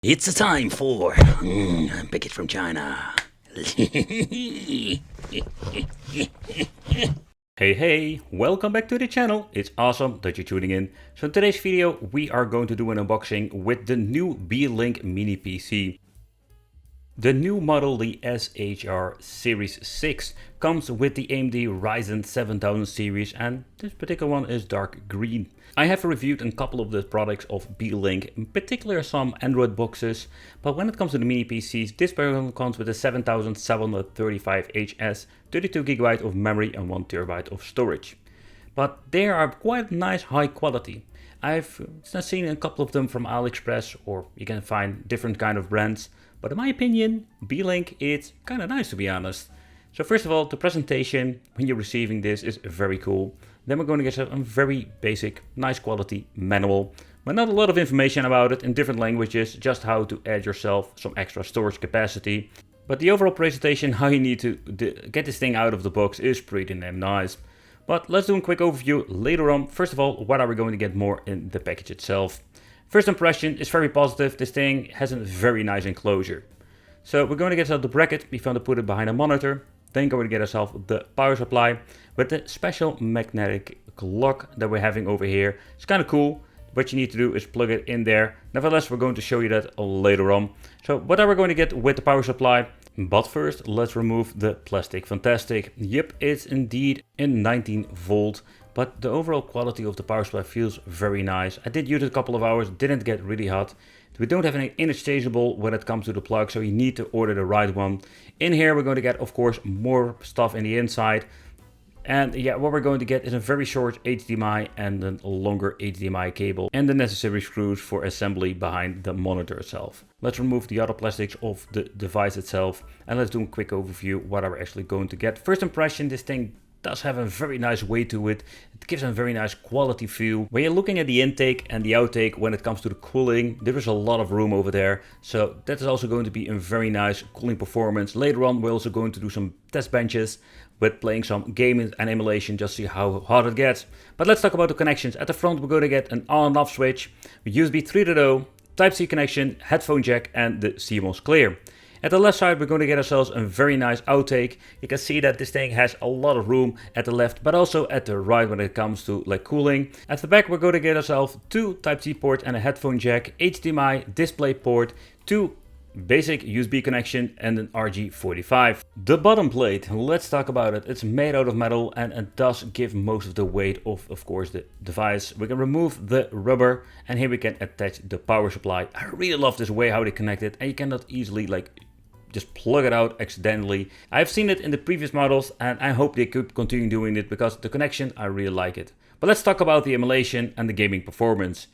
It's a time for pick it from China. Hey, welcome back to the channel. It's awesome that you're tuning in. So in today's video we are going to do an unboxing with the new Beelink mini PC. The new model, the SER6, comes with the AMD Ryzen 7000 series, and this particular one is dark green. I have reviewed a couple of the products of Beelink, in particular some Android boxes, but when it comes to the mini PCs, this one comes with a 7735HS, 32GB of memory and 1TB of storage. But they are quite nice high quality. I've seen a couple of them from AliExpress, or you can find different kind of brands. But in my opinion, Beelink is kind of nice, to be honest. So first of all, the presentation when you're receiving this is very cool. Then we're going to get a very basic, nice quality manual, but not a lot of information about it in different languages, just how to add yourself some extra storage capacity. But the overall presentation, how you need to get this thing out of the box, is pretty damn nice. But let's do a quick overview later on. First of all, what are we going to get more in the package itself? First impression is very positive. This thing has a very nice enclosure. So we're going to get ourselves the bracket. We found to put it behind a monitor. Then going to get ourselves the power supply with the special magnetic clock that we're having over here. It's kind of cool. What you need to do is plug it in there. Nevertheless, we're going to show you that later on. So what are we going to get with the power supply? But first, let's remove the plastic fantastic. Yep, it's indeed a 19 volt. But the overall quality of the power supply feels very nice. I did use it a couple of hours, didn't get really hot. We don't have any interchangeable when it comes to the plug, so you need to order the right one. In here we're going to get, of course, more stuff in the inside. And yeah, what we're going to get is a very short HDMI and a longer HDMI cable and the necessary screws for assembly behind the monitor itself. Let's remove the other plastics of the device itself and let's do a quick overview what are we actually going to get. First impression, this thing does have a very nice weight to it. It gives a very nice quality feel. When you're looking at the intake and the outtake when it comes to the cooling, there is a lot of room over there. So that is also going to be a very nice cooling performance. Later on we're also going to do some test benches with playing some gaming and emulation, just see how hot it gets. But let's talk about the connections. At the front we're going to get an on and off switch, USB 3.0, Type-C connection, headphone jack and the CMOS clear. At the left side we're going to get ourselves a very nice outtake. You can see that this thing has a lot of room at the left but also at the right when it comes to like cooling. At the back we're going to get ourselves two Type-C ports and a headphone jack, HDMI, display port, two basic USB connection and an RG45. The bottom plate, let's talk about it. It's made out of metal and it does give most of the weight of course the device. We can remove the rubber and here we can attach the power supply. I really love this way how they connect it and you cannot easily just plug it out accidentally. I've seen it in the previous models and I hope they could continue doing it because the connection, I really like it. But let's talk about the emulation and the gaming performance.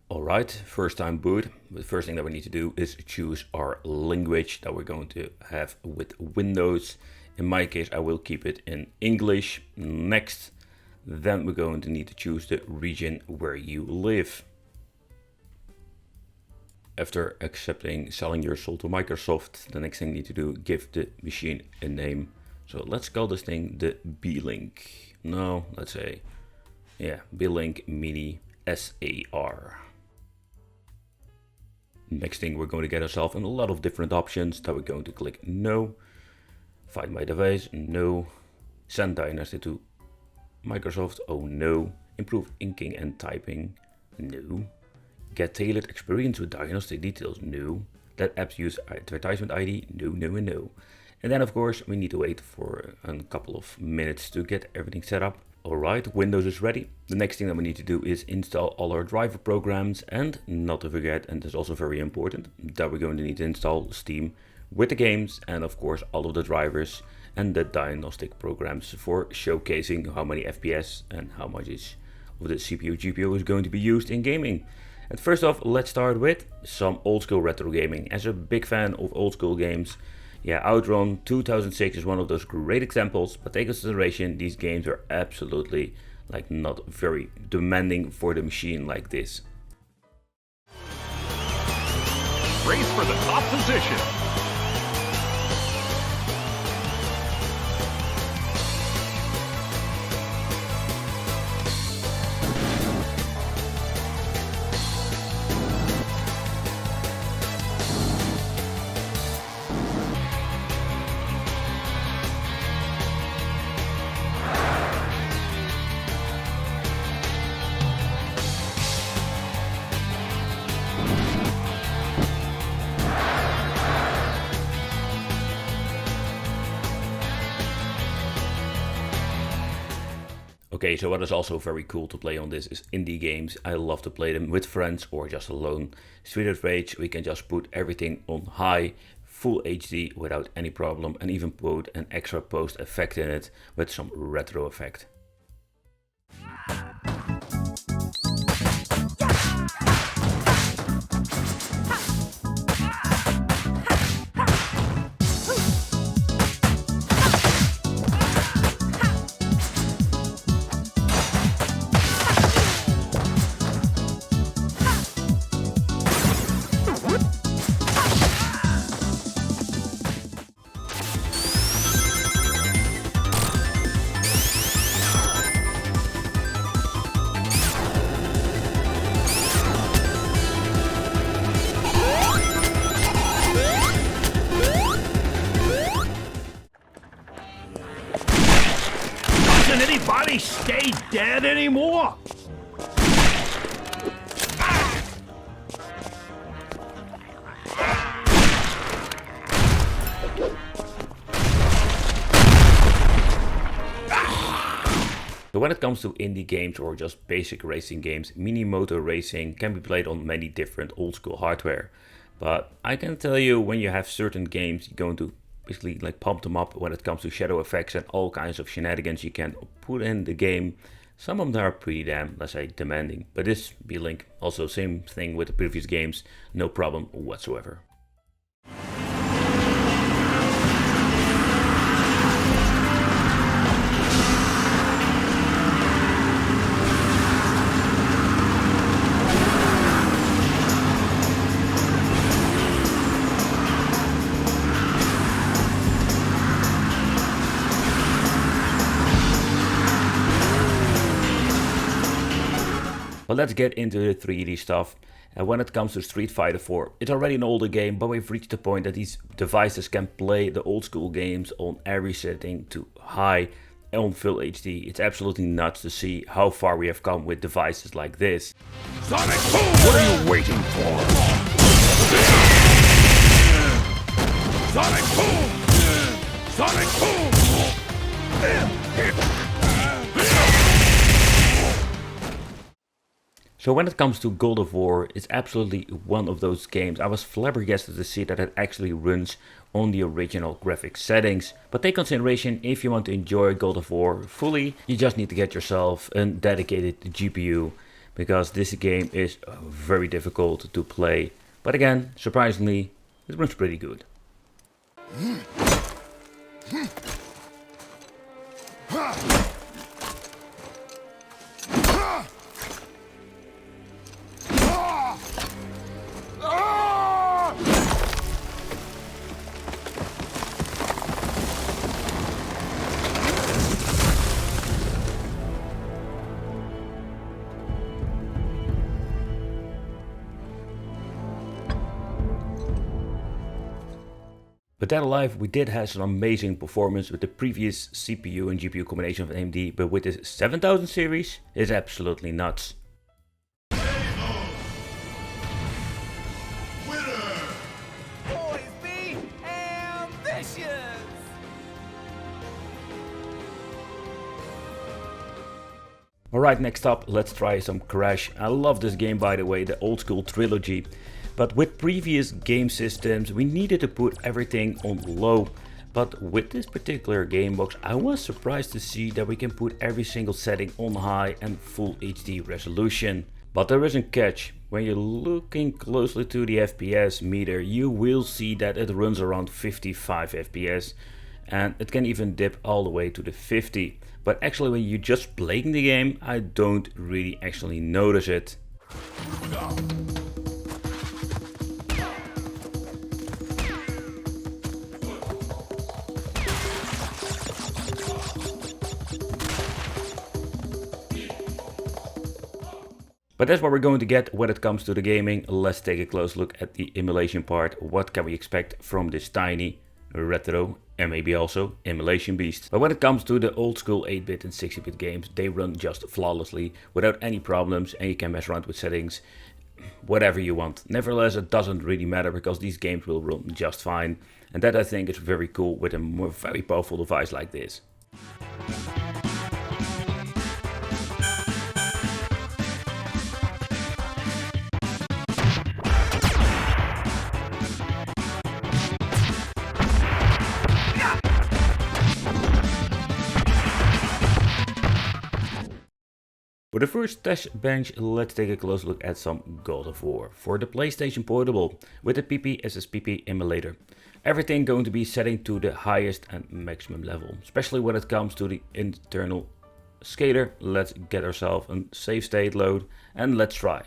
Alright, first time boot. The first thing that we need to do is choose our language that we're going to have with Windows. In my case, I will keep it in English. Next. Then we're going to need to choose the region where you live. After accepting selling your soul to Microsoft, the next thing you need to do, give the machine a name. So let's call this thing the Beelink. No, let's say, yeah, Beelink Mini SAR. Next thing we're going to get ourselves in a lot of different options that we're going to click no. Find my device, no. Send dynasty to Microsoft, oh no. Improve inking and typing, no. Get tailored experience with diagnostic details, no. Let apps use advertisement ID, no, no, and no. And then of course we need to wait for a couple of minutes to get everything set up. Alright, Windows is ready. The next thing that we need to do is install all our driver programs and not to forget, and this is also very important, that we're going to need to install Steam with the games and of course all of the drivers and the diagnostic programs for showcasing how many FPS and how much of the CPU GPU is going to be used in gaming. And first off, let's start with some old school retro gaming. As a big fan of old school games, yeah, Outrun 2006 is one of those great examples, but take into consideration these games are absolutely not very demanding for the machine like this. Race for the top position. Okay, so what is also very cool to play on this is indie games. I love to play them with friends or just alone. Street of Rage, we can just put everything on high, full HD without any problem, and even put an extra post effect in it with some retro effect. Doesn't anybody stay dead anymore? So when it comes to indie games or just basic racing games, mini motor racing can be played on many different old school hardware. But I can tell you, when you have certain games, you're going to basically like pump them up when it comes to shadow effects and all kinds of shenanigans you can put in the game. Some of them are pretty damn, let's say, demanding. But this Beelink, also same thing with the previous games, no problem whatsoever. But let's get into the 3D stuff. And when it comes to Street Fighter 4, it's already an older game, but we've reached the point that these devices can play the old school games on every setting to high on full HD. It's absolutely nuts to see how far we have come with devices like this. Sonic Boom! What are you waiting for? Sonic Boom! Sonic Boom! So when it comes to God of War, it's absolutely one of those games. I was flabbergasted to see that it actually runs on the original graphics settings. But take consideration, if you want to enjoy God of War fully, you just need to get yourself a dedicated GPU, because this game is very difficult to play. But again, surprisingly, it runs pretty good. But that alive, we did have some amazing performance with the previous CPU and GPU combination of AMD, but with this 7000 series, it's absolutely nuts. Alright, next up, let's try some Crash. I love this game, by the way, the old school trilogy. But with previous game systems, we needed to put everything on low. But with this particular game box, I was surprised to see that we can put every single setting on high and full HD resolution. But there is a catch. When you're looking closely to the FPS meter, you will see that it runs around 55 FPS. And it can even dip all the way to the 50. But actually, when you're just playing the game, I don't really actually notice it. But that's what we're going to get when it comes to the gaming. Let's take a close look at the emulation part. What can we expect from this tiny, retro, and maybe also emulation beast? But when it comes to the old school 8-bit and 60-bit games, they run just flawlessly without any problems, and you can mess around with settings whatever you want. Nevertheless, it doesn't really matter because these games will run just fine, and that I think is very cool with a very powerful device like this. For the first test bench, let's take a close look at some God of War for the PlayStation Portable with the PSP Emulator. Everything going to be setting to the highest and maximum level, especially when it comes to the internal scaler. Let's get ourselves a save state load and let's try.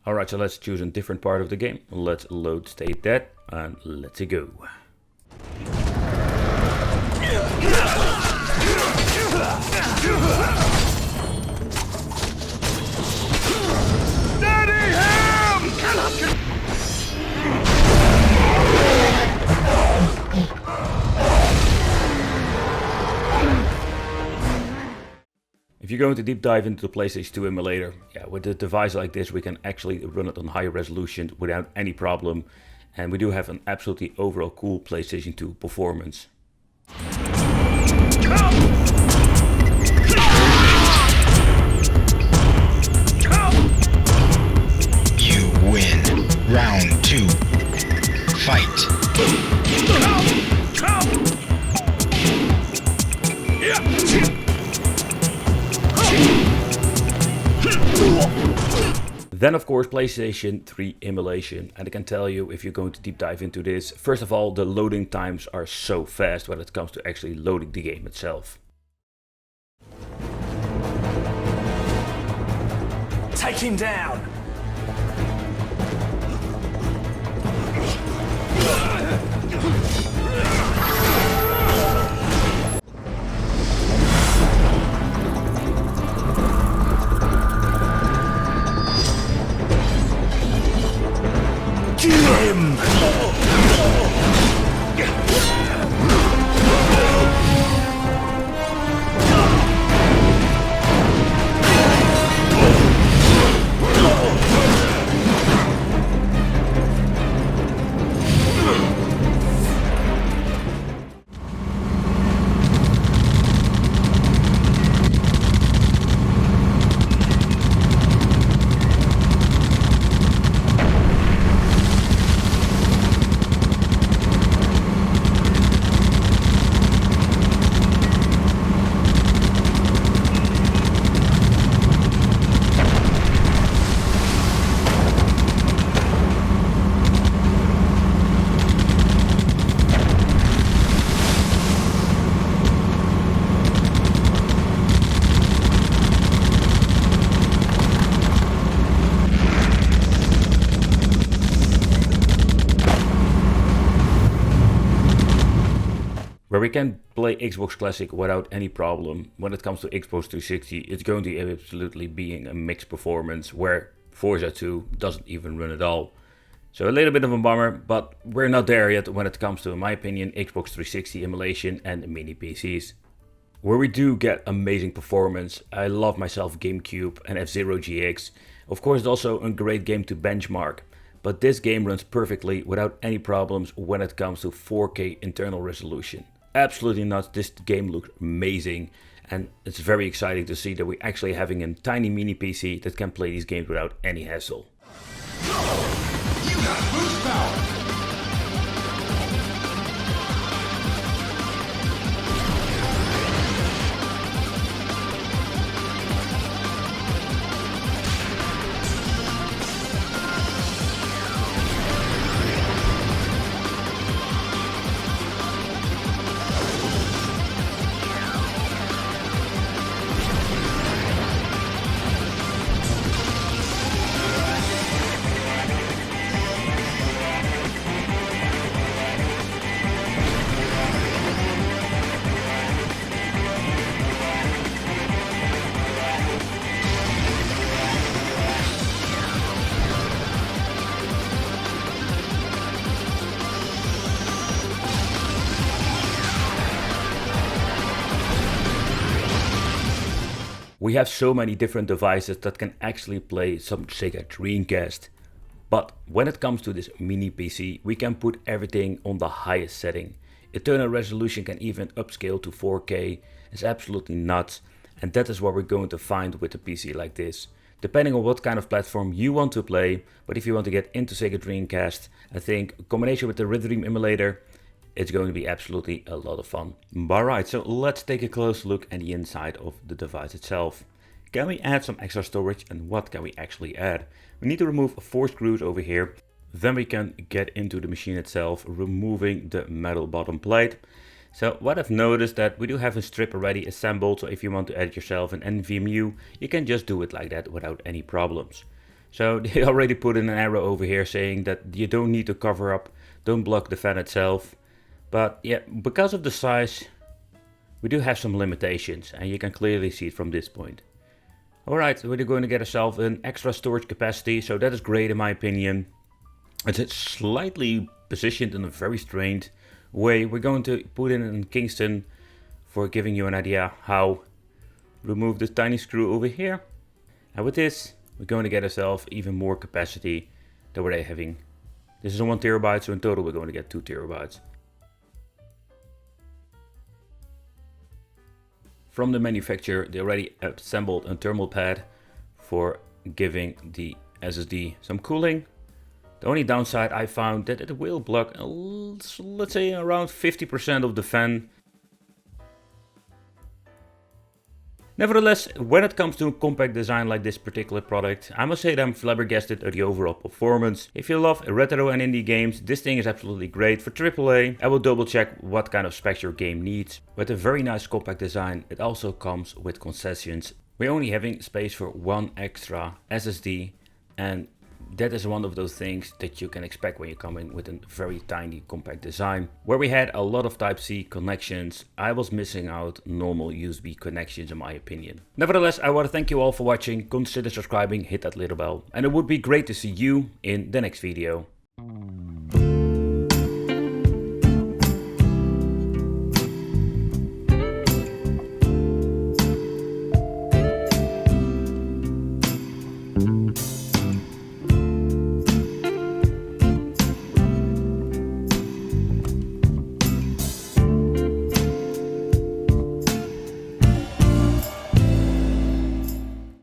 Alright, so let's choose a different part of the game. Let's load state that and let's go. Steady him! If you're going to deep dive into the PlayStation 2 emulator, with a device like this we can actually run it on high resolution without any problem, and we do have an absolutely overall cool PlayStation 2 performance. You win. Round 2. Fight. Then of course PlayStation 3 Emulation, and I can tell you, if you're going to deep dive into this, first of all the loading times are so fast when it comes to actually loading the game itself. Take him down! Kill him! Where we can play Xbox Classic without any problem, when it comes to Xbox 360, it's going to absolutely being a mixed performance where Forza 2 doesn't even run at all. So a little bit of a bummer, but we're not there yet when it comes to, in my opinion, Xbox 360 emulation and mini PCs. Where we do get amazing performance, I love myself GameCube and F-Zero GX. Of course it's also a great game to benchmark, but this game runs perfectly without any problems when it comes to 4K internal resolution. Absolutely not, this game looks amazing, and it's very exciting to see that we're actually having a tiny mini PC that can play these games without any hassle. You got boost power. We have so many different devices that can actually play some Sega Dreamcast. But when it comes to this mini PC, we can put everything on the highest setting. Eternal resolution can even upscale to 4K. It's absolutely nuts, and that is what we're going to find with a PC like this. Depending on what kind of platform you want to play, but if you want to get into Sega Dreamcast, I think a combination with the Rhythm Emulator, it's going to be absolutely a lot of fun. Alright, so let's take a close look at the inside of the device itself. Can we add some extra storage, and what can we actually add? We need to remove 4 screws over here. Then we can get into the machine itself, removing the metal bottom plate. So what I've noticed that we do have a strip already assembled, so if you want to add yourself an NVMe, you can just do it like that without any problems. So they already put in an arrow over here saying that you don't need to cover up, don't block the fan itself. But yeah, because of the size, we do have some limitations, and you can clearly see it from this point. Alright, so we're going to get ourselves an extra storage capacity, so that is great in my opinion. It's slightly positioned in a very strange way. We're going to put in Kingston for giving you an idea how. Remove this tiny screw over here. And with this, we're going to get ourselves even more capacity than we're having. This is a 1 terabyte, so in total we're going to get 2 terabytes. From the manufacturer, they already assembled a thermal pad for giving the SSD some cooling. The only downside I found that it will block, let's say around 50% of the fan. Nevertheless, when it comes to a compact design like this particular product, I must say that I'm flabbergasted at the overall performance. If you love retro and indie games, this thing is absolutely great. For AAA, I will double check what kind of specs your game needs. With a very nice compact design, it also comes with concessions. We're only having space for 1 extra SSD, and that is one of those things that you can expect when you come in with a very tiny compact design. Where we had a lot of Type-C connections, I was missing out normal USB connections in my opinion. Nevertheless, I want to thank you all for watching. Consider subscribing, hit that little bell, and it would be great to see you in the next video.